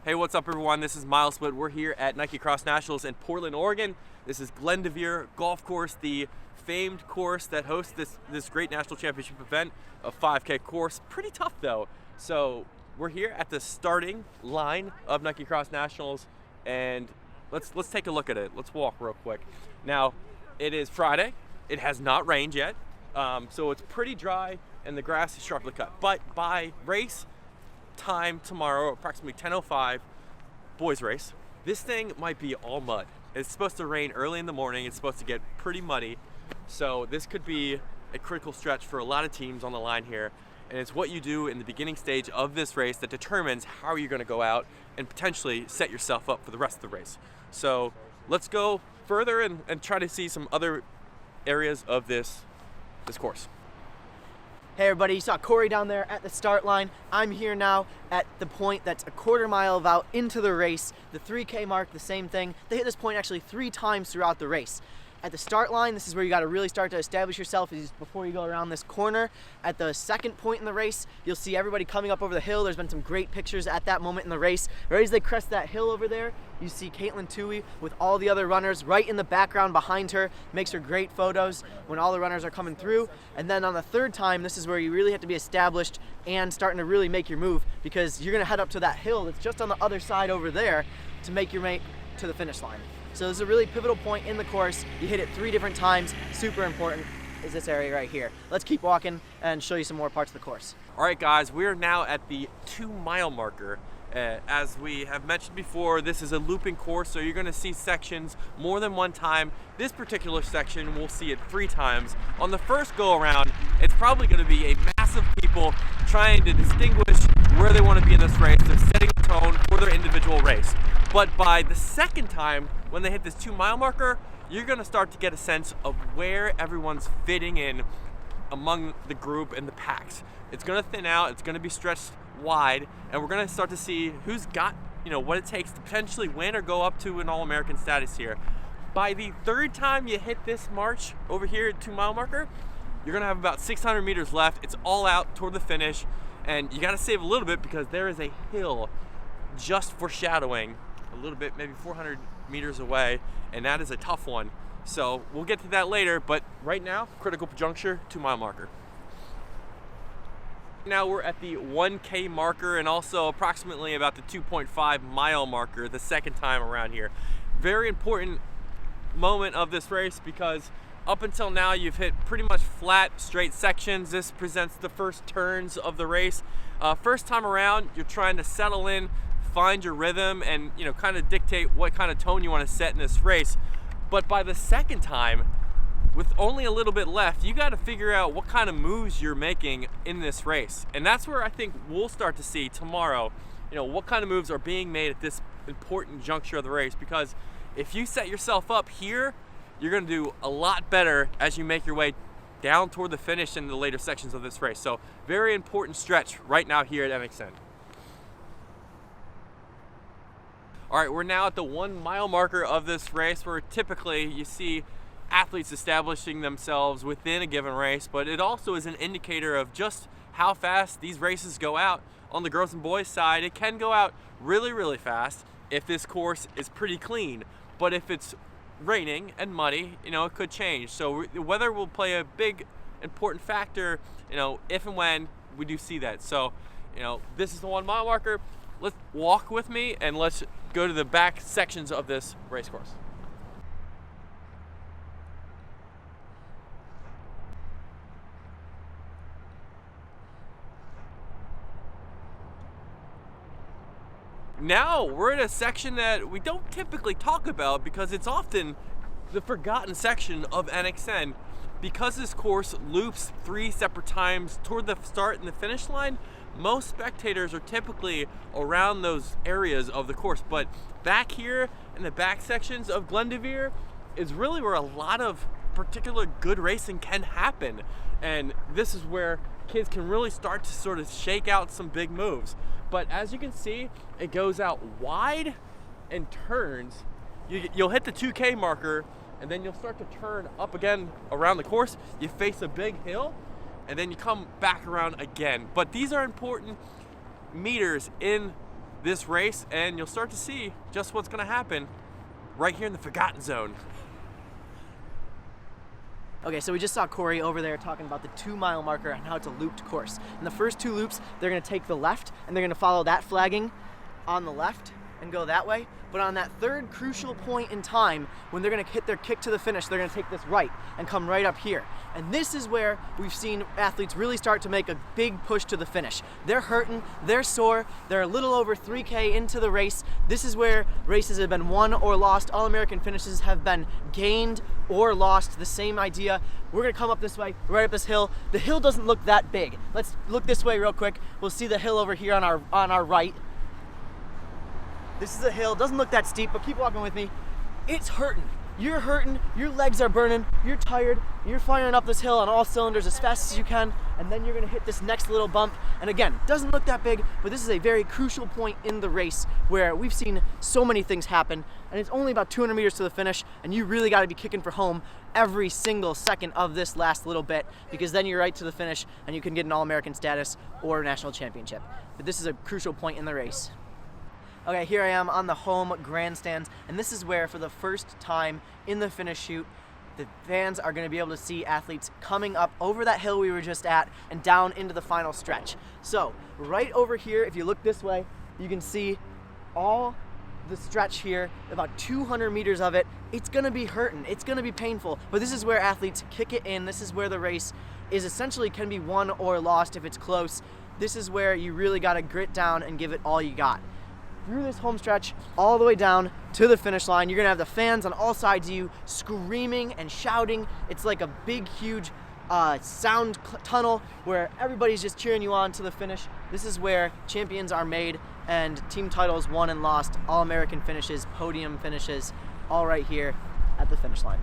Hey, what's up everyone? This is MileSplit. We're here at Nike Cross Nationals in Portland, Oregon. This is Glendoveer Golf Course, the famed course that hosts this great national championship event, a 5K course. Pretty tough though. So we're here at the starting line of Nike Cross Nationals, and let's take a look at it. Let's walk real quick. Now, it is Friday. It has not rained yet, so it's pretty dry and the grass is sharply cut. But by race time tomorrow, approximately 10:05, boys race, this thing might be all mud. It's supposed to rain early in the morning. It's supposed to get pretty muddy. So this could be a critical stretch for a lot of teams on the line here. And it's what you do in the beginning stage of this race that determines how you're gonna go out and potentially set yourself up for the rest of the race. So let's go further and try to see some other areas of this course. Hey everybody, you saw Corey down there at the start line. I'm here now at the point that's a quarter mile out into the race. The 3K mark, the same thing. They hit this point actually 3 times throughout the race. At the start line, this is where you gotta really start to establish yourself is before you go around this corner. At the second point in the race, you'll see everybody coming up over the hill. There's been some great pictures at that moment in the race. Right as they crest that hill over there, you see Caitlin Toohey with all the other runners right in the background behind her. Makes her great photos when all the runners are coming through. And then on the third time, this is where you really have to be established and starting to really make your move, because you're gonna head up to that hill that's just on the other side over there to make your way to the finish line. So this is a really pivotal point in the course. You hit it 3 different times. Super important is this area right here. Let's keep walking and show you some more parts of the course. All right guys, we're now at the 2-mile marker. As we have mentioned before, this is a looping course, so you're gonna see sections more than one time. This particular section, we'll see it 3 times. On the first go around, it's probably gonna be a mass of people trying to distinguish where they wanna be in this race. They're setting the tone for their individual race. But by the second time, when they hit this 2-mile marker, you're gonna start to get a sense of where everyone's fitting in among the group and the packs. It's gonna thin out, it's gonna be stretched wide, and we're gonna start to see who's got, what it takes to potentially win or go up to an All-American status here. By the third time you hit this march over here at 2-mile marker, you're gonna have about 600 meters left. It's all out toward the finish, and you gotta save a little bit because there is a hill just foreshadowing a little bit, maybe 400 meters away, and that is a tough one. So we'll get to that later, but right now, critical juncture, 2-mile marker. Now we're at the 1K marker and also approximately about the 2.5 mile marker the second time around here. Very important moment of this race because up until now you've hit pretty much flat, straight sections. This presents the first turns of the race. First time around, you're trying to settle in, find your rhythm, and kind of dictate what kind of tone you want to set in this race. But by the second time, with only a little bit left, you got to figure out what kind of moves you're making in this race. And that's where I think we'll start to see tomorrow, what kind of moves are being made at this important juncture of the race. Because if you set yourself up here, you're going to do a lot better as you make your way down toward the finish in the later sections of this race. So very important stretch right now here at NXN. All right, we're now at the 1-mile marker of this race, where typically you see athletes establishing themselves within a given race, but it also is an indicator of just how fast these races go out. On the girls and boys side, it can go out really, really fast if this course is pretty clean. But if it's raining and muddy, it could change. So the weather will play a big, important factor, if and when we do see that. So, this is the 1-mile marker. Let's walk with me and let's go to the back sections of this race course. Now we're in a section that we don't typically talk about because it's often the forgotten section of NXN. Because this course loops 3 separate times toward the start and the finish line, most spectators are typically around those areas of the course. But back here in the back sections of Glendoveer is really where a lot of particular good racing can happen. And this is where kids can really start to sort of shake out some big moves. But as you can see, it goes out wide and turns. You'll hit the 2K marker, and then you'll start to turn up again around the course. You face a big hill, and then you come back around again. But these are important meters in this race, and you'll start to see just what's going to happen right here in the Forgotten Zone. Okay, so we just saw Corey over there talking about the 2 mile marker and how it's a looped course. In the first 2 loops, they're gonna take the left and they're gonna follow that flagging on the left and go that way. But on that third crucial point in time, when they're gonna hit their kick to the finish, they're gonna take this right and come right up here. And this is where we've seen athletes really start to make a big push to the finish. They're hurting, they're sore, they're a little over 3K into the race. This is where races have been won or lost. All-American finishes have been gained or lost, the same idea. We're gonna come up this way, right up this hill. The hill doesn't look that big. Let's look this way real quick. We'll see the hill over here on our right. This is a hill, doesn't look that steep, but keep walking with me. It's hurting. You're hurting, your legs are burning, you're tired, you're firing up this hill on all cylinders as fast as you can, and then you're gonna hit this next little bump. And again, doesn't look that big, but this is a very crucial point in the race where we've seen so many things happen, and it's only about 200 meters to the finish, and you really gotta be kicking for home every single second of this last little bit, because then you're right to the finish, and you can get an All-American status or a national championship. But this is a crucial point in the race. Okay, here I am on the home grandstands, and this is where, for the first time in the finish chute, the fans are going to be able to see athletes coming up over that hill we were just at and down into the final stretch. So, right over here, if you look this way, you can see all the stretch here, about 200 meters of it. It's going to be hurting, it's going to be painful, but this is where athletes kick it in. This is where the race is essentially can be won or lost if it's close. This is where you really got to grit down and give it all you got. Through this home stretch, all the way down to the finish line, you're gonna have the fans on all sides of you screaming and shouting. It's like a big, huge sound tunnel where everybody's just cheering you on to the finish. This is where champions are made and team titles won and lost, All-American finishes, podium finishes, all right here at the finish line.